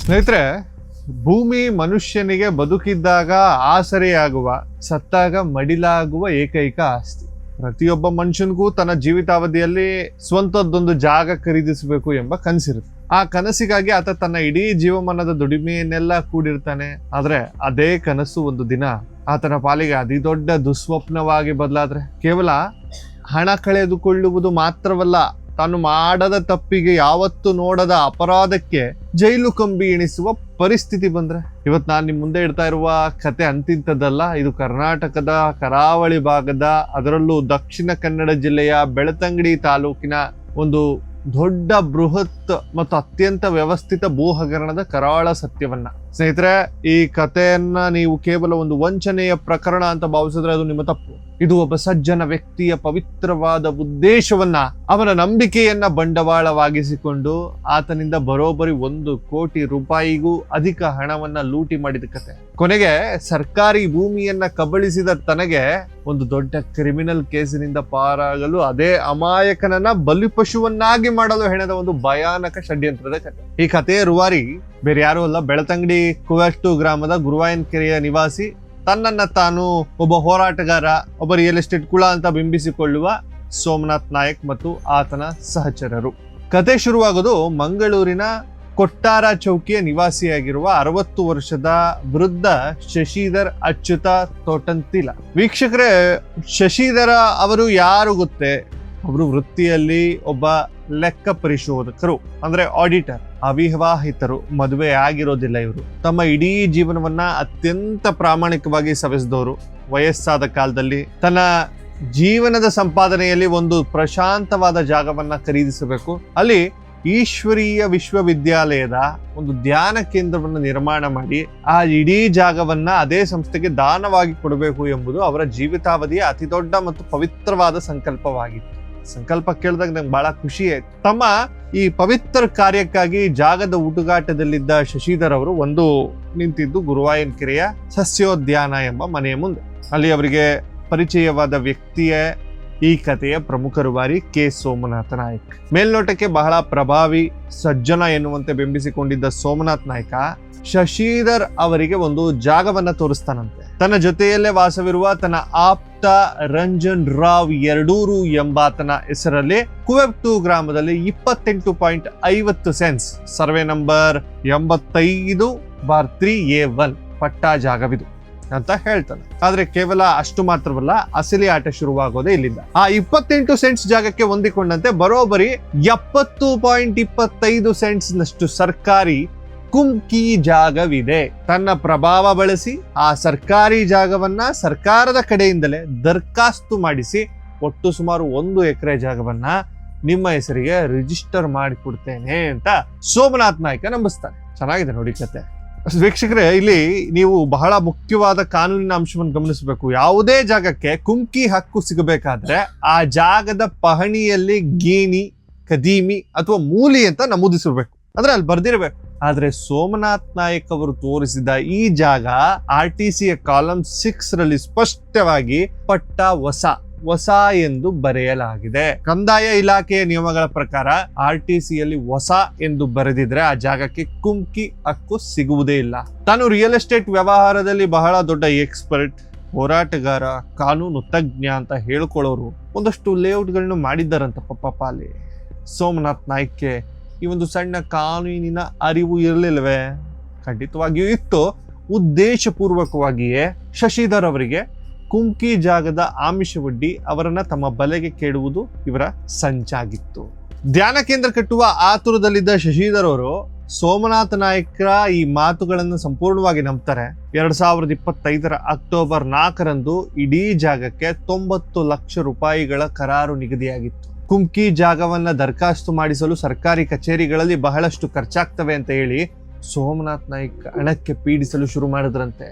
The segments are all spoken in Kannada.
ಸ್ನೇಹಿತರೆ, ಭೂಮಿ ಮನುಷ್ಯನಿಗೆ ಬದುಕಿದ್ದಾಗ ಆಸರೆಯಾಗುವ, ಸತ್ತಾಗ ಮಡಿಲಾಗುವ ಏಕೈಕ ಆಸ್ತಿ. ಪ್ರತಿಯೊಬ್ಬ ಮನುಷ್ಯನಿಗೂ ತನ್ನ ಜೀವಿತಾವಧಿಯಲ್ಲಿ ಸ್ವಂತದ್ದೊಂದು ಜಾಗ ಖರೀದಿಸಬೇಕು ಎಂಬ ಕನಸಿರುತ್ತೆ. ಆ ಕನಸಿಗಾಗಿ ಆತ ತನ್ನ ಇಡೀ ಜೀವಮಾನದ ದುಡಿಮೆಯನ್ನೆಲ್ಲ ಕೂಡಿರ್ತಾನೆ. ಆದ್ರೆ ಅದೇ ಕನಸು ಒಂದು ದಿನ ಆತನ ಪಾಲಿಗೆ ಅತಿ ದೊಡ್ಡ ದುಸ್ವಪ್ನವಾಗಿ ಬದಲಾದ್ರೆ, ಕೇವಲ ಹಣ ಕಳೆದುಕೊಳ್ಳುವುದು ಮಾತ್ರವಲ್ಲ, ತಾನು ಮಾಡದ ತಪ್ಪಿಗೆ ಯಾವತ್ತು ನೋಡದ ಅಪರಾಧಕ್ಕೆ ಜೈಲು ಕಂಬಿ ಎಣಿಸುವ ಪರಿಸ್ಥಿತಿ ಬಂದ್ರೆ. ಇವತ್ತು ನಾನು ನಿಮ್ ಮುಂದೆ ಇಡ್ತಾ ಇರುವ ಕತೆ ಅಂತಿಂತದ್ದಲ್ಲ. ಇದು ಕರ್ನಾಟಕದ ಕರಾವಳಿ ಭಾಗದ, ಅದರಲ್ಲೂ ದಕ್ಷಿಣ ಕನ್ನಡ ಜಿಲ್ಲೆಯ ಬೆಳ್ತಂಗಡಿ ತಾಲೂಕಿನ ಒಂದು ದೊಡ್ಡ ಬೃಹತ್ ಮತ್ತು ಅತ್ಯಂತ ವ್ಯವಸ್ಥಿತ ಭೂ ಹಗರಣದ ಕರಾಳ ಸತ್ಯವನ್ನ. ಸ್ನೇಹಿತರೆ, ಈ ಕಥೆಯನ್ನ ನೀವು ಕೇವಲ ಒಂದು ವಂಚನೆಯ ಪ್ರಕರಣ ಅಂತ ಭಾವಿಸಿದ್ರೆ ಅದು ನಿಮ್ಮ ತಪ್ಪು. ಇದು ಒಬ್ಬ ಸಜ್ಜನ ವ್ಯಕ್ತಿಯ ಪವಿತ್ರವಾದ ಉದ್ದೇಶವನ್ನ, ಅವನ ನಂಬಿಕೆಯನ್ನ ಬಂಡವಾಳವಾಗಿಸಿಕೊಂಡು ಆತನಿಂದ ಬರೋಬ್ಬರಿ 1 ಕೋಟಿ ರೂಪಾಯಿಗೂ ಅಧಿಕ ಹಣವನ್ನ ಲೂಟಿ ಮಾಡಿದ ಕತೆ. ಕೊನೆಗೆ ಸರ್ಕಾರಿ ಭೂಮಿಯನ್ನ ಕಬಳಿಸಿದ ತನಗೆ ಒಂದು ದೊಡ್ಡ ಕ್ರಿಮಿನಲ್ ಕೇಸಿನಿಂದ ಪಾರಾಗಲು ಅದೇ ಅಮಾಯಕನನ್ನ ಬಲಿಪಶುವನ್ನಾಗಿ ಮಾಡಲು ಹೆಣೆದ ಒಂದು ಭಯಾನಕ ಷಡ್ಯಂತ್ರದ ಕತೆ. ಈ ಕಥೆಯ ರೂವಾರಿ ಬೇರೆ ಯಾರು ಅಲ್ಲ, ಬೆಳ್ತಂಗಡಿ ಕುವೆಟ್ಟು ಗ್ರಾಮದ ಗುರುವಾಯನ್ ಕೆರೆಯ ನಿವಾಸಿ, ತನ್ನನ್ನ ತಾನು ಒಬ್ಬ ಹೋರಾಟಗಾರ, ಒಬ್ಬ ರಿಯಲ್ ಎಸ್ಟೇಟ್ ಕುಳ ಅಂತ ಬಿಂಬಿಸಿಕೊಳ್ಳುವ ಸೋಮನಾಥ್ ನಾಯಕ್ ಮತ್ತು ಆತನ ಸಹಚರರು. ಕತೆ ಶುರುವಾಗೋದು ಮಂಗಳೂರಿನ ಕೊಟ್ಟಾರ ಚೌಕಿಯ ನಿವಾಸಿಯಾಗಿರುವ 60 ವರ್ಷದ ವೃದ್ಧ ಶಶಿಧರ್ ಅಚ್ಯುತ ತೋಟಂತಿಲ. ವೀಕ್ಷಕರೇ, ಶಶಿಧರ ಅವರು ಯಾರು ಗೊತ್ತೇ? ಅವರು ವೃತ್ತಿಯಲ್ಲಿ ಒಬ್ಬ ಲೆಕ್ಕ ಪರಿಶೋಧಕರು, ಅಂದ್ರೆ ಆಡಿಟರ್. ಅವಿವಾಹಿತರು, ಮದುವೆ ಆಗಿರೋದಿಲ್ಲ. ಇವರು ತಮ್ಮ ಇಡೀ ಜೀವನವನ್ನ ಅತ್ಯಂತ ಪ್ರಾಮಾಣಿಕವಾಗಿ ಸವೆಸಿದವರು. ವಯಸ್ಸಾದ ಕಾಲದಲ್ಲಿ ತನ್ನ ಜೀವನದ ಸಂಪಾದನೆಯಲ್ಲಿ ಒಂದು ಪ್ರಶಾಂತವಾದ ಜಾಗವನ್ನ ಖರೀದಿಸಬೇಕು, ಅಲ್ಲಿ ಈಶ್ವರೀಯ ವಿಶ್ವವಿದ್ಯಾಲಯದ ಒಂದು ಧ್ಯಾನ ಕೇಂದ್ರವನ್ನು ನಿರ್ಮಾಣ ಮಾಡಿ ಆ ಇಡೀ ಜಾಗವನ್ನ ಅದೇ ಸಂಸ್ಥೆಗೆ ದಾನವಾಗಿ ಕೊಡಬೇಕು ಎಂಬುದು ಅವರ ಜೀವಿತಾವಧಿಯ ಅತಿ ದೊಡ್ಡ ಮತ್ತು ಪವಿತ್ರವಾದ ಸಂಕಲ್ಪವಾಗಿತ್ತು. ಸಂಕಲ್ಪ ಕೇಳಿದಾಗ ನಂಗೆ ಬಹಳ ಖುಷಿ ಆಯ್ತು. ತಮ್ಮ ಈ ಪವಿತ್ರ ಕಾರ್ಯಕ್ಕಾಗಿ ಜಾಗದ ಹುಡುಗಾಟದಲ್ಲಿದ್ದ ಶಶಿಧರ್ ಅವರು ಒಂದು ನಿಂತಿದ್ದು ಗುರುವಾಯನ್ ಕೆರೆಯ ಸಸ್ಯೋದ್ಯಾನ ಎಂಬ ಮನೆಯ ಮುಂದೆ. ಅಲ್ಲಿ ಅವರಿಗೆ ಪರಿಚಯವಾದ ವ್ಯಕ್ತಿಯೇ ಈ ಕಥೆಯ ಪ್ರಮುಖ ರೂವಾರಿ ಕೆ ಸೋಮನಾಥ ನಾಯಕ್. ಮೇಲ್ನೋಟಕ್ಕೆ ಬಹಳ ಪ್ರಭಾವಿ, ಸಜ್ಜನ ಎನ್ನುವಂತೆ ಬಿಂಬಿಸಿಕೊಂಡಿದ್ದ ಸೋಮನಾಥ್ ನಾಯ್ಕ ಶಶಿಧರ್ ಅವರಿಗೆ ಒಂದು ಜಾಗವನ್ನ ತೋರಿಸ್ತಾನಂತೆ. ತನ್ನ ಜೊತೆಯಲ್ಲೇ ವಾಸವಿರುವ ತನ್ನ ಆಪ್ತ ರಂಜನ್ ರಾವ್ ಯರಡೂರು ಎಂಬಾತನ ಹೆಸರಲ್ಲಿ ಕುವೆಟ್ಟು ಗ್ರಾಮದಲ್ಲಿ 28.50 ಸೆನ್ಸ್, ಸರ್ವೆ ನಂಬರ್ 85/3A1 ಪಟ್ಟಾ ಜಾಗವಿದು ಅಂತ ಹೇಳ್ತಾನೆ. ಆದ್ರೆ ಕೇವಲ ಅಷ್ಟು ಮಾತ್ರವಲ್ಲ, ಅಸಲಿ ಆಟ ಶುರುವಾಗೋದೇ ಇಲ್ಲಿಂದ. ಆ 28 ಸೆಂಟ್ಸ್ ಜಾಗಕ್ಕೆ ಹೊಂದಿಕೊಂಡಂತೆ ಬರೋಬ್ಬರಿ 70.25 ಸೆಂಟ್ಸ್ ನಷ್ಟು ಸರ್ಕಾರಿ ಕುಮ್ಕಿ ಜಾಗವಿದೆ. ತನ್ನ ಪ್ರಭಾವ ಬಳಸಿ ಆ ಸರ್ಕಾರಿ ಜಾಗವನ್ನ ಸರ್ಕಾರದ ಕಡೆಯಿಂದಲೇ ದರ್ಖಾಸ್ತು ಮಾಡಿಸಿ ಒಟ್ಟು ಸುಮಾರು 1 ಎಕರೆ ಜಾಗವನ್ನ ನಿಮ್ಮ ಹೆಸರಿಗೆ ರಿಜಿಸ್ಟರ್ ಮಾಡಿಕೊಡ್ತೇನೆ ಅಂತ ಸೋಮನಾಥ್ ನಾಯ್ಕ ನಂಬಿಸ್ತಾನೆ. ಚೆನ್ನಾಗಿದೆ ನೋಡಿ ಕತೆ. ವೀಕ್ಷಕರೇ, ಇಲ್ಲಿ ನೀವು ಬಹಳ ಮುಖ್ಯವಾದ ಕಾನೂನಿನ ಅಂಶವನ್ನು ಗಮನಿಸಬೇಕು. ಯಾವುದೇ ಜಾಗಕ್ಕೆ ಕುಮ್ಕಿ ಹಕ್ಕು ಸಿಗಬೇಕಾದ್ರೆ ಆ ಜಾಗದ ಪಹಣಿಯಲ್ಲಿ ಗೇಣಿ, ಕದೀಮಿ ಅಥವಾ ಮೂಲಿ ಅಂತ ನಮೂದಿಸಿರ್ಬೇಕು, ಅಂದ್ರೆ ಅಲ್ಲಿ ಬರ್ದಿರ್ಬೇಕು. ಆದ್ರೆ ಸೋಮನಾಥ್ ನಾಯಕ್ ಅವರು ತೋರಿಸಿದ ಈ ಜಾಗ RTC ಕಾಲಂ 6 ರಲ್ಲಿ ಸ್ಪಷ್ಟವಾಗಿ ಪಟ್ಟ ಹೊಸ ಎಂದು ಬರೆಯಲಾಗಿದೆ. ಕಂದಾಯ ಇಲಾಖೆಯ ನಿಯಮಗಳ ಪ್ರಕಾರ RTC ಯಲ್ಲಿ ಹೊಸ ಎಂದು ಬರೆದಿದ್ರೆ ಆ ಜಾಗಕ್ಕೆ ಕುಮ್ಕಿ ಹಕ್ಕು ಸಿಗುವುದೇ ಇಲ್ಲ. ತಾನು ರಿಯಲ್ ಎಸ್ಟೇಟ್ ವ್ಯವಹಾರದಲ್ಲಿ ಬಹಳ ದೊಡ್ಡ ಎಕ್ಸ್ಪರ್ಟ್, ಹೋರಾಟಗಾರ, ಕಾನೂನು ತಜ್ಞ ಅಂತ ಹೇಳ್ಕೊಳ್ಳೋರು ಒಂದಷ್ಟು ಲೇಔಟ್ಗಳನ್ನು ಮಾಡಿದ್ದಾರಂತ. ಪಾಪ ಅಲ್ಲಿ ಸೋಮನಾಥ್ ನಾಯ್ಕ್ಗೆ ಈ ಒಂದು ಸಣ್ಣ ಕಾನೂನಿನ ಅರಿವು ಇರಲಿಲ್ಲವೇ? ಖಂಡಿತವಾಗಿಯೂ ಇತ್ತು. ಉದ್ದೇಶಪೂರ್ವಕವಾಗಿಯೇ ಶಶಿಧರ್ ಅವರಿಗೆ ಕುಮ್ಕಿ ಜಾಗದ ಆಮಿಷವೊಡ್ಡಿ ಅವರನ್ನ ತಮ್ಮ ಬಲೆಗೆ ಕೇಳುವುದು ಇವರ ಸಂಚಾಗಿತ್ತು. ಧ್ಯಾನ ಕೇಂದ್ರ ಕಟ್ಟುವ ಆತುರದಲ್ಲಿದ್ದ ಶಶಿಧರ್ ಅವರು ಸೋಮನಾಥ ನಾಯ್ಕರ ಈ ಮಾತುಗಳನ್ನು ಸಂಪೂರ್ಣವಾಗಿ ನಂಬ್ತಾರೆ. 2025 ಅಕ್ಟೋಬರ್ 4ರಂದು ಇಡೀ ಜಾಗಕ್ಕೆ 90 ಲಕ್ಷ ರೂಪಾಯಿಗಳ ಕರಾರು ನಿಗದಿಯಾಗಿತ್ತು. ಕುಮ್ಕಿ ಜಾಗವನ್ನ ದರ್ಖಾಸ್ತು ಮಾಡಿಸಲು ಸರ್ಕಾರಿ ಕಚೇರಿಗಳಲ್ಲಿ ಬಹಳಷ್ಟು ಖರ್ಚಾಗ್ತವೆ ಅಂತ ಹೇಳಿ ಸೋಮನಾಥ್ ನಾಯ್ಕ್ ಹಣಕ್ಕೆ ಪೀಡಿಸಲು ಶುರು ಮಾಡಿದ್ರಂತೆ.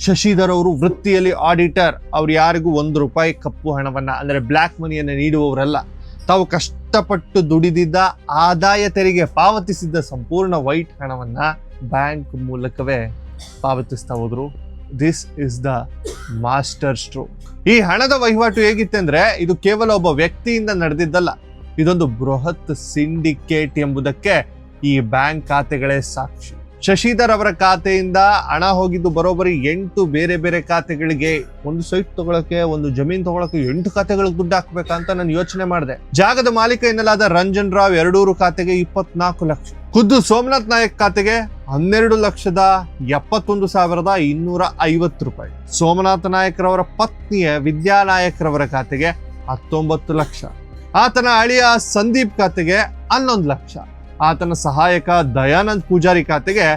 ಶಶಿಧರ್ ಅವರು ವೃತ್ತಿಯಲ್ಲಿ ಆಡಿಟರ್. ಅವ್ರು ಯಾರಿಗೂ 1 ರೂಪಾಯಿ ಕಪ್ಪು ಹಣವನ್ನ, ಅಂದ್ರೆ ಬ್ಲ್ಯಾಕ್ ಮನಿಯನ್ನ ನೀಡುವವರಲ್ಲ. ತಾವು ಕಷ್ಟಪಟ್ಟು ದುಡಿದಿದ್ದ ಆದಾಯ ತೆರಿಗೆ ಪಾವತಿಸಿದ್ದ ಸಂಪೂರ್ಣ ವೈಟ್ ಹಣವನ್ನ ಬ್ಯಾಂಕ್ ಮೂಲಕವೇ ಪಾವತಿಸ್ತಾ ಹೋದ್ರು. This is the master stroke. ಈ ಹಣದ ವಹಿವಾಟು ಹೇಗಿತ್ತೆಂದ್ರೆ, ಇದು ಕೇವಲ ಒಬ್ಬ ವ್ಯಕ್ತಿಯಿಂದ ನಡೆದಿದ್ದಲ್ಲ, ಇದೊಂದು ಬೃಹತ್ ಸಿಂಡಿಕೇಟ್ ಎಂಬುದಕ್ಕೆ ಈ ಬ್ಯಾಂಕ್ ಖಾತೆಗಳೇ ಸಾಕ್ಷಿ. ಶಶಿಧರ್ ಅವರ ಖಾತೆಯಿಂದ ಹಣ ಹೋಗಿದ್ದು ಬರೋಬ್ಬರಿ 8 ಬೇರೆ ಬೇರೆ ಖಾತೆಗಳಿಗೆ. ಒಂದು ಸೈಟ್ ತಗೊಳಕ್ಕೆ, ಒಂದು ಜಮೀನ್ ತಗೊಳಕ್ಕೆ 8 ಖಾತೆಗಳಿಗೆ ದುಡ್ಡು ಹಾಕ್ಬೇಕಂತ ನಾನು ಯೋಚನೆ ಮಾಡಿದೆ. ಜಾಗದ ಮಾಲೀಕ ಎನ್ನಲಾದ ರಂಜನ್ ರಾವ್ ಯರಡೂರು ಖಾತೆಗೆ 24 ಲಕ್ಷ, ಖುದ್ದು ಸೋಮನಾಥ್ ನಾಯಕ್ ಖಾತೆಗೆ 12,71,250 ರೂಪಾಯಿ, ಸೋಮನಾಥ ನಾಯಕ್ರವರ ಪತ್ನಿಯ ವಿದ್ಯಾ ನಾಯಕ್ರವರ ಖಾತೆಗೆ 19 ಲಕ್ಷ, ಆತನ ಅಳಿಯ ಸಂದೀಪ್ ಖಾತೆಗೆ 11 ಲಕ್ಷ, ಆತನ ಸಹಾಯಕ ದಯಾನಂದ್ ಪೂಜಾರಿ ಖಾತೆಗೆ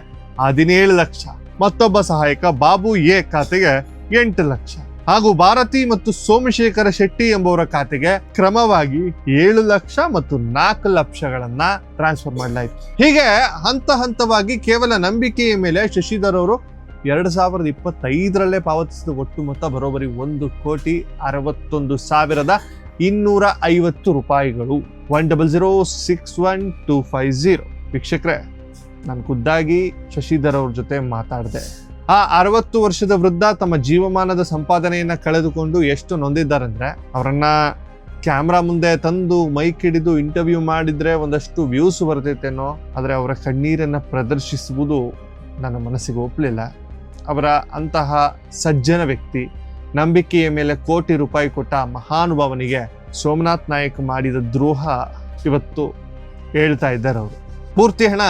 17 ಲಕ್ಷ, ಮತ್ತೊಬ್ಬ ಸಹಾಯಕ ಬಾಬು ಎ ಖಾತೆಗೆ 8 ಲಕ್ಷ ಹಾಗೂ ಭಾರತಿ ಮತ್ತು ಸೋಮಶೇಖರ ಶೆಟ್ಟಿ ಎಂಬುವರ ಖಾತೆಗೆ ಕ್ರಮವಾಗಿ 7 ಲಕ್ಷ ಮತ್ತು 4 ಲಕ್ಷಗಳನ್ನ ಟ್ರಾನ್ಸ್ಫರ್ ಮಾಡಲಾಯಿತು. ಹೀಗೆ ಹಂತ ಹಂತವಾಗಿ ಕೇವಲ ನಂಬಿಕೆಯ ಮೇಲೆ ಶಶಿಧರ್ ಅವರು 2025ರಲ್ಲೇ ಪಾವತಿಸಿದ ಒಟ್ಟು ಮೊತ್ತ ಬರೋಬ್ಬರಿ 1,61,250 ರೂಪಾಯಿಗಳು. 100,61250. ವೀಕ್ಷಕರೇ, ನಾನು ಖುದ್ದಾಗಿ ಶಶಿಧರ್ ಅವ್ರ ಜೊತೆ ಮಾತಾಡಿದೆ. ಆ 60 ವರ್ಷದ ವೃದ್ಧ ತಮ್ಮ ಜೀವಮಾನದ ಸಂಪಾದನೆಯನ್ನ ಕಳೆದುಕೊಂಡು ಎಷ್ಟು ನೊಂದಿದ್ದಾರಂದ್ರೆ, ಅವರನ್ನ ಕ್ಯಾಮ್ರಾ ಮುಂದೆ ತಂದು ಮೈಕ್ ಹಿಡಿದು ಇಂಟರ್ವ್ಯೂ ಮಾಡಿದ್ರೆ ಒಂದಷ್ಟು ವ್ಯೂಸ್ ಬರ್ತೈತೇನೋ, ಆದರೆ ಅವರ ಕಣ್ಣೀರನ್ನ ಪ್ರದರ್ಶಿಸುವುದು ನನ್ನ ಮನಸ್ಸಿಗೆ ಒಪ್ಪಲಿಲ್ಲ. ಅವರ ಅಂತಹ ಸಜ್ಜನ ವ್ಯಕ್ತಿ, ನಂಬಿಕೆಯ ಮೇಲೆ ಕೋಟಿ ರೂಪಾಯಿ ಕೊಟ್ಟ ಮಹಾನುಭಾವನಿಗೆ ಸೋಮನಾಥ್ ನಾಯಕ್ ಮಾಡಿದ ದ್ರೋಹ ಇವತ್ತು ಹೇಳ್ತಾ ಇದ್ದಾರೆ. ಅವರು ಪೂರ್ತಿ ಹಣ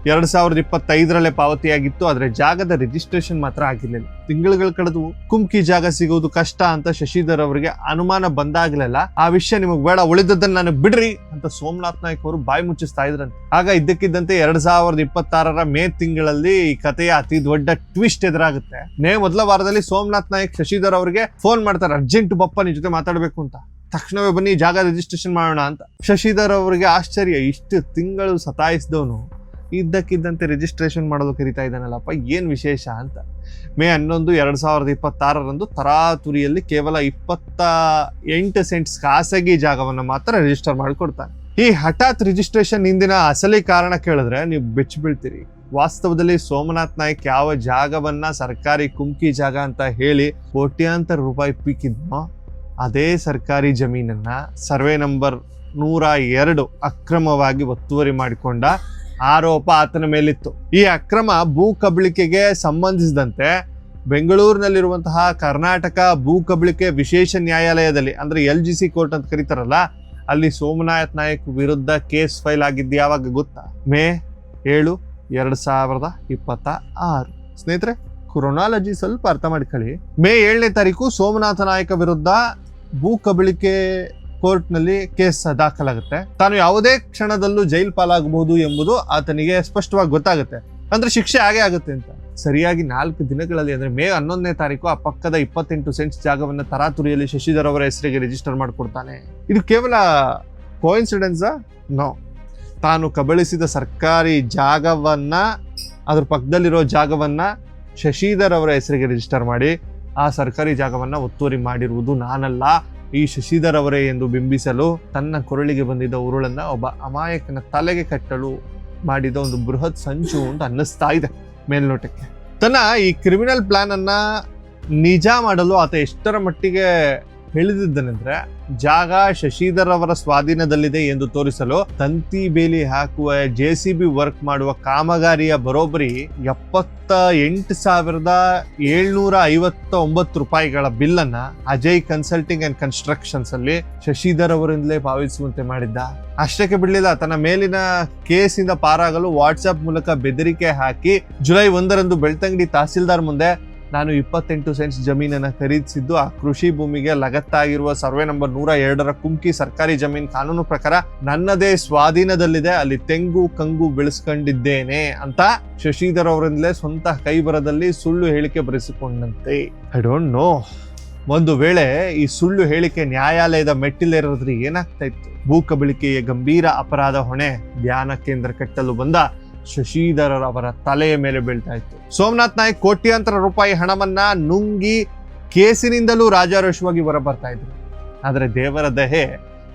2025ರಲ್ಲೇ ಪಾವತಿಯಾಗಿತ್ತು, ಆದರೆ ಜಾಗದ ರಿಜಿಸ್ಟ್ರೇಷನ್ ಮಾತ್ರ ಆಗಿರ್ಲಿಲ್ಲ. ತಿಂಗಳುಗಳು ಕಳೆದು ಕುಮ್ಕಿ ಜಾಗ ಸಿಗೋದು ಕಷ್ಟ ಅಂತ ಶಶಿಧರ್ ಅವರಿಗೆ ಅನುಮಾನ ಬಂದಾಗ್ಲೆಲ್ಲ ಆ ವಿಷಯ ನಿಮಗೆ ಬೇಡ, ಉಳಿದದ್ದನ್ನ ನನಗೆ ಬಿಡ್ರಿ ಅಂತ ಸೋಮನಾಥ್ ನಾಯಕ್ ಅವರು ಬಾಯಿ ಮುಚ್ಚಿಸ್ತಾ ಇದ್ರಂತೆ. ಆಗ ಇದ್ದಕ್ಕಿದ್ದಂತೆ 2026ರ ಮೇ ತಿಂಗಳಲ್ಲಿ ಈ ಕಥೆಯ ಅತಿ ದೊಡ್ಡ ಟ್ವಿಸ್ಟ್ ಎದುರಾಗುತ್ತೆ. ಮೇ ಮೊದಲ ವಾರದಲ್ಲಿ ಸೋಮನಾಥ್ ನಾಯಕ್ ಶಶಿಧರ್ ಅವರಿಗೆ ಫೋನ್ ಮಾಡ್ತಾರೆ, ಅರ್ಜೆಂಟ್ ಬಪ್ಪ ನಿನ್ ಜೊತೆ ಮಾತಾಡ್ಬೇಕು ಅಂತ, ತಕ್ಷಣವೇ ಬನ್ನಿ ಜಾಗ ರಿಜಿಸ್ಟ್ರೇಷನ್ ಮಾಡೋಣ ಅಂತ. ಶಶಿಧರ್ ಅವರಿಗೆ ಆಶ್ಚರ್ಯ, ಇಷ್ಟು ತಿಂಗಳು ಸತಾಯಿಸಿದವನು ಇದ್ದಕ್ಕಿದ್ದಂತೆ ರಿಜಿಸ್ಟ್ರೇಷನ್ ಮಾಡೋದು ಕರಿತಾ ಇದ್ದಾನಲ್ಲಪ್ಪ, ಏನ್ ವಿಶೇಷ ಅಂತ. ಮೇ 11, 2026ರಂದು ತರಾತುರಿಯಲ್ಲಿ ಕೇವಲ 28 ಸೆಂಟ್ಸ್ ಖಾಸಗಿ ಜಾಗವನ್ನು ಮಾತ್ರ ರಿಜಿಸ್ಟರ್ ಮಾಡಿಕೊಡ್ತಾನೆ. ಈ ಹಠಾತ್ ರಿಜಿಸ್ಟ್ರೇಷನ್ ಹಿಂದಿನ ಅಸಲಿ ಕಾರಣ ಕೇಳಿದ್ರೆ ನೀವು ಬೆಚ್ಚಿ ಬೀಳ್ತೀರಿ. ವಾಸ್ತವದಲ್ಲಿ ಸೋಮನಾಥ್ ನಾಯಕ್ ಯಾವ ಜಾಗವನ್ನ ಸರ್ಕಾರಿ ಕುಮ್ಕಿ ಜಾಗ ಅಂತ ಹೇಳಿ ಕೋಟ್ಯಾಂತರ ರೂಪಾಯಿ ಪೀಕಿದ್ನೋ ಅದೇ ಸರ್ಕಾರಿ ಜಮೀನನ್ನ ಸರ್ವೆ ನಂಬರ್ 102 ಅಕ್ರಮವಾಗಿ ಒತ್ತುವರಿ ಮಾಡಿಕೊಂಡ ಆರೋಪ ಆತನ ಮೇಲಿತ್ತು. ಈ ಅಕ್ರಮ ಭೂ ಕಬಳಿಕೆಗೆ ಸಂಬಂಧಿಸಿದಂತೆ ಬೆಂಗಳೂರಿನಲ್ಲಿರುವಂತಹ ಕರ್ನಾಟಕ ಭೂ ಕಬಳಿಕೆ ವಿಶೇಷ ನ್ಯಾಯಾಲಯದಲ್ಲಿ, ಅಂದ್ರೆ LGC ಕೋರ್ಟ್ ಅಂತ ಕರೀತಾರಲ್ಲ, ಅಲ್ಲಿ ಸೋಮನಾಥ್ ನಾಯಕ್ ವಿರುದ್ಧ ಕೇಸ್ ಫೈಲ್ ಆಗಿದ್ದು ಯಾವಾಗ ಗೊತ್ತಾ? ಮೇ 7, 2026. ಸ್ನೇಹಿತರೆ, ಕ್ರೊನಾಲಜಿ ಸ್ವಲ್ಪ ಅರ್ಥ ಮಾಡ್ಕೊಳ್ಳಿ. ಮೇ 7ನೇ ತಾರೀಕು ಸೋಮನಾಥ ನಾಯಕ ವಿರುದ್ಧ ಭೂ ಕಬಳಿಕೆ ಕೋರ್ಟ್ನಲ್ಲಿ ಕೇಸ್ ದಾಖಲಾಗುತ್ತೆ. ತಾನು ಯಾವುದೇ ಕ್ಷಣದಲ್ಲೂ ಜೈಲ್ ಪಾಲಾಗಬಹುದು ಎಂಬುದು ಆತನಿಗೆ ಸ್ಪಷ್ಟವಾಗಿ ಗೊತ್ತಾಗುತ್ತೆ. ಅಂದ್ರೆ ಶಿಕ್ಷೆ ಆಗೇ ಆಗುತ್ತೆ ಅಂತ. ಸರಿಯಾಗಿ 4 ದಿನಗಳಲ್ಲಿ, ಅಂದ್ರೆ ಮೇ 11ನೇ ತಾರೀಕು ಆ ಪಕ್ಕದ 28 ಸೆಂಟ್ಸ್ ಜಾಗವನ್ನ ತರಾತುರಿಯಲ್ಲಿ ಶಶಿಧರ್ ಅವರ ಹೆಸರಿಗೆ ರಿಜಿಸ್ಟರ್ ಮಾಡಿಕೊಡ್ತಾನೆ. ಇದು ಕೇವಲ ಕೋಇನ್ಸಿಡೆನ್ಸಾ? ನೋ. ತಾನು ಕಬಳಿಸಿದ ಸರ್ಕಾರಿ ಜಾಗವನ್ನ, ಅದ್ರ ಪಕ್ಕದಲ್ಲಿರೋ ಜಾಗವನ್ನ ಶಶಿಧರ್ ಅವರ ಹೆಸರಿಗೆ ರಿಜಿಸ್ಟರ್ ಮಾಡಿ ಆ ಸರ್ಕಾರಿ ಜಾಗವನ್ನ ಒತ್ತುವರಿ ಮಾಡಿರುವುದು ನಾನಲ್ಲ, ಈ ಶಶಿಧರ್ ಅವರೇ ಎಂದು ಬಿಂಬಿಸಲು ತನ್ನ ಕೊರಳಿಗೆ ಬಂದಿದ್ದ ಉರುಳನ್ನ ಒಬ್ಬ ಅಮಾಯಕನ ತಲೆಗೆ ಕಟ್ಟಲು ಮಾಡಿದ ಒಂದು ಬೃಹತ್ ಸಂಚು ಅಂತ ಅನ್ನಿಸ್ತಾ ಇದೆ ಮೇಲ್ನೋಟಕ್ಕೆ. ತನ್ನ ಈ ಕ್ರಿಮಿನಲ್ ಪ್ಲಾನ್ ಅನ್ನ ನಿಜ ಮಾಡಲು ಆತ ಎಷ್ಟರ ಮಟ್ಟಿಗೆ ಹೇಳಿದ್ದನೆಂದ್ರೆ, ಜಾಗ ಶಶಿಧರ್ ಅವರ ಸ್ವಾಧೀನದಲ್ಲಿದೆ ಎಂದು ತೋರಿಸಲು ತಂತಿ ಬೇಲಿ ಹಾಕುವ JCB ವರ್ಕ್ ಮಾಡುವ ಕಾಮಗಾರಿಯ ಬರೋಬ್ಬರಿ 78,759 ರೂಪಾಯಿಗಳ ಬಿಲ್ ಅನ್ನ ಅಜಯ್ ಕನ್ಸಲ್ಟಿಂಗ್ ಅಂಡ್ ಕನ್ಸ್ಟ್ರಕ್ಷನ್ಸ್ ಅಲ್ಲಿ ಶಶಿಧರ್ ಅವರಿಂದಲೇ ಪಾವತಿಸುವಂತೆ ಮಾಡಿದ್ದ. ಅಷ್ಟಕ್ಕೆ ಬಿಡಲಿಲ್ಲ, ತನ್ನ ಮೇಲಿನ ಕೇಸಿಂದ ಪಾರಾಗಲು ವಾಟ್ಸ್ಆಪ್ ಮೂಲಕ ಬೆದರಿಕೆ ಹಾಕಿ ಜುಲೈ 1ರಂದು ಬೆಳ್ತಂಗಡಿ ತಹಸೀಲ್ದಾರ್ ಮುಂದೆ ನಾನು 28 ಸೆಂಟ್ಸ್ ಜಮೀನನ್ನ ಖರೀದಿಸಿದ್ದು ಆ ಕೃಷಿ ಭೂಮಿಗೆ ಲಗತ್ತಾಗಿರುವ ಸರ್ವೆ ನಂಬರ್ 102ರ ಕುಮ್ಕಿ ಸರ್ಕಾರಿ ಜಮೀನ್ ಕಾನೂನು ಪ್ರಕಾರ ನನ್ನದೇ ಸ್ವಾಧೀನದಲ್ಲಿದೆ, ಅಲ್ಲಿ ತೆಂಗು ಕಂಗು ಬೆಳೆಸ್ಕೊಂಡಿದ್ದೇನೆ ಅಂತ ಶಶಿಧರ್ ಅವರಿಂದಲೇ ಸ್ವಂತ ಕೈಬರದಲ್ಲಿ ಸುಳ್ಳು ಹೇಳಿಕೆ ಬರೆಸಿಕೊಂಡಂತೆ. ಐ ಡೋಂಟ್ ನೋ, ಒಂದು ವೇಳೆ ಈ ಸುಳ್ಳು ಹೇಳಿಕೆ ನ್ಯಾಯಾಲಯದ ಮೆಟ್ಟಿಲೇರಿದ್ರೆ ಏನಾಗ್ತಾ ಇತ್ತು? ಭೂ ಕಬಳಿಕೆಯ ಗಂಭೀರ ಅಪರಾಧ ಹೊಣೆ ಧ್ಯಾನ ಕೇಂದ್ರ ಕಟ್ಟಲು ಬಂದ ಶಶಿಧರ್ ಅವರ ತಲೆಯ ಮೇಲೆ ಬೀಳ್ತಾ ಇತ್ತು. ಸೋಮನಾಥ್ ನಾಯಕ್ ಕೋಟ್ಯಾಂತರ ರೂಪಾಯಿ ಹಣವನ್ನ ನುಂಗಿ ಕೇಸಿನಿಂದಲೂ ರಾಜಾರೋಷವಾಗಿ ಹೊರಬರ್ತಾ ಇದ್ರು. ಆದರೆ ದೇವರ ದಯೆ,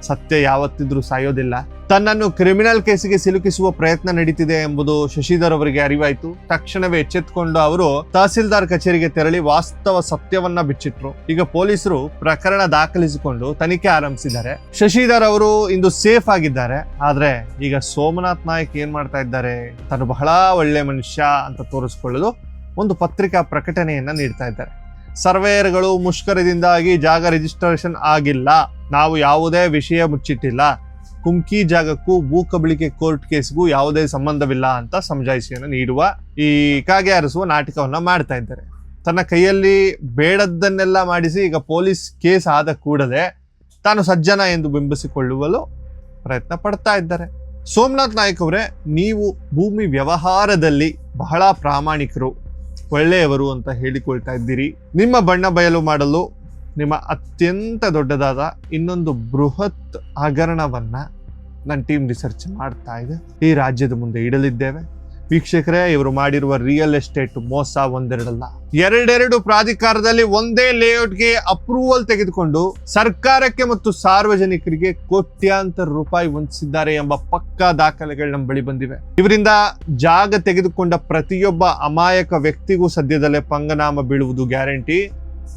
ಸತ್ಯ ಯಾವತ್ತಿದ್ರೂ ಸಾಯೋದಿಲ್ಲ. ತನ್ನನ್ನು ಕ್ರಿಮಿನಲ್ ಕೇಸಿಗೆ ಸಿಲುಕಿಸುವ ಪ್ರಯತ್ನ ನಡೀತಿದೆ ಎಂಬುದು ಶಶಿಧರ್ ಅವರಿಗೆ ಅರಿವಾಯಿತು. ತಕ್ಷಣವೇ ಎಚ್ಚೆತ್ತುಕೊಂಡು ಅವರು ತಹಸೀಲ್ದಾರ್ ಕಚೇರಿಗೆ ತೆರಳಿ ವಾಸ್ತವ ಸತ್ಯವನ್ನ ಬಿಚ್ಚಿಟ್ರು. ಈಗ ಪೊಲೀಸರು ಪ್ರಕರಣ ದಾಖಲಿಸಿಕೊಂಡು ತನಿಖೆ ಆರಂಭಿಸಿದ್ದಾರೆ. ಶಶಿಧರ್ ಅವರು ಇಂದು ಸೇಫ್ ಆಗಿದ್ದಾರೆ. ಆದ್ರೆ ಈಗ ಸೋಮನಾಥ್ ನಾಯಕ್ ಏನ್ ಮಾಡ್ತಾ ಇದ್ದಾರೆ, ತಾನು ಬಹಳ ಒಳ್ಳೆ ಮನುಷ್ಯ ಅಂತ ತೋರಿಸ್ಕೊಳ್ಳಲು ಒಂದು ಪತ್ರಿಕಾ ಪ್ರಕಟಣೆಯನ್ನ ನೀಡ್ತಾ ಇದ್ದಾರೆ. ಸರ್ವೇಯರ್ಗಳು ಮುಷ್ಕರದಿಂದಾಗಿ ಜಾಗ ರಿಜಿಸ್ಟ್ರೇಷನ್ ಆಗಿಲ್ಲ, ನಾವು ಯಾವುದೇ ವಿಷಯ ಮುಚ್ಚಿಟ್ಟಿಲ್ಲ, ಕುಮ್ಕಿ ಜಾಗಕ್ಕೂ ಭೂ ಕಬಳಿಕೆ ಕೋರ್ಟ್ ಕೇಸ್ಗೂ ಯಾವುದೇ ಸಂಬಂಧವಿಲ್ಲ ಅಂತ ಸಮಜಾಯಿಷಿಯನ್ನು ನೀಡುವ ಈ ಕಾಗೆ ಆರಿಸುವ ನಾಟಕವನ್ನ ಮಾಡ್ತಾ ಇದ್ದಾರೆ. ತನ್ನ ಕೈಯಲ್ಲಿ ಬೇಡದ್ದನ್ನೆಲ್ಲ ಮಾಡಿಸಿ ಈಗ ಪೊಲೀಸ್ ಕೇಸ್ ಆದ ಕೂಡಲೇ ತಾನು ಸಜ್ಜನ ಎಂದು ಬಿಂಬಿಸಿಕೊಳ್ಳುವಲು ಪ್ರಯತ್ನ ಪಡ್ತಾ ಇದ್ದಾರೆ. ಸೋಮನಾಥ್ ನಾಯಕ್ ಅವರೇ, ನೀವು ಭೂಮಿ ವ್ಯವಹಾರದಲ್ಲಿ ಬಹಳ ಪ್ರಾಮಾಣಿಕರು, ಒಳ್ಳೆಯವರು ಅಂತ ಹೇಳಿಕೊಳ್ತಾ ಇದ್ದೀರಿ. ನಿಮ್ಮ ಬಣ್ಣ ಬಯಲು ಮಾಡಲು ನಿಮ್ಮ ಅತ್ಯಂತ ದೊಡ್ಡದಾದ ಇನ್ನೊಂದು ಬೃಹತ್ ಹಗರಣವನ್ನ ನನ್ನ ಟೀಮ್ ರಿಸರ್ಚ್ ಮಾಡ್ತಾ ಇದೆ. ಈ ರಾಜ್ಯದ ಮುಂದೆ ಇಡಲಿದ್ದೇವೆ. ವೀಕ್ಷಕರೇ, ಇವರು ಮಾಡಿರುವ ರಿಯಲ್ ಎಸ್ಟೇಟ್ ಮೋಸ ಒಂದೆರಡಲ್ಲ, ಎರಡೆರಡು ಪ್ರಾಧಿಕಾರದಲ್ಲಿ ಒಂದೇ ಲೇಔಟ್ಗೆ ಅಪ್ರೂವಲ್ ತೆಗೆದುಕೊಂಡು ಸರ್ಕಾರಕ್ಕೆ ಮತ್ತು ಸಾರ್ವಜನಿಕರಿಗೆ ಕೋಟ್ಯಾಂತರ ರೂಪಾಯಿ ವಂಚಿಸಿದ್ದಾರೆ ಎಂಬ ಪಕ್ಕಾ ದಾಖಲೆಗಳು ನಮ್ಮ ಬಳಿ ಬಂದಿವೆ. ಇವರಿಂದ ಜಾಗ ತೆಗೆದುಕೊಂಡ ಪ್ರತಿಯೊಬ್ಬ ಅಮಾಯಕ ವ್ಯಕ್ತಿಗೂ ಸದ್ಯದಲ್ಲೇ ಪಂಗನಾಮ ಬೀಳುವುದು ಗ್ಯಾರಂಟಿ.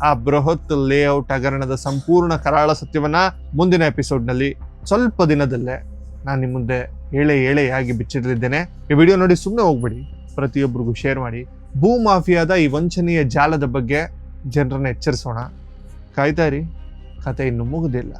ಆ ಬೃಹತ್ ಲೇಔಟ್ ಹಗರಣದ ಸಂಪೂರ್ಣ ಕರಾಳ ಸತ್ಯವನ್ನ ಮುಂದಿನ ಎಪಿಸೋಡ್ನಲ್ಲಿ ಸ್ವಲ್ಪ ದಿನದಲ್ಲೇ ನಾನು ನಿಮ್ಮ ಮುಂದೆ ಏಳೆಯಾಗಿ ಬಿಚ್ಚಿಡಲಿದ್ದೇನೆ. ಈ ವಿಡಿಯೋ ನೋಡಿ ಸುಮ್ಮನೆ ಹೋಗ್ಬೇಡಿ, ಪ್ರತಿಯೊಬ್ಬರಿಗೂ ಶೇರ್ ಮಾಡಿ. ಭೂ ಮಾಫಿಯಾದ ಈ ವಂಚನೆಯ ಜಾಲದ ಬಗ್ಗೆ ಜನರನ್ನ ಎಚ್ಚರಿಸೋಣ. ಕಾಯ್ತಾ ಇರಿ, ಕತೆ ಇನ್ನು ಮುಗುದಿಲ್ಲ.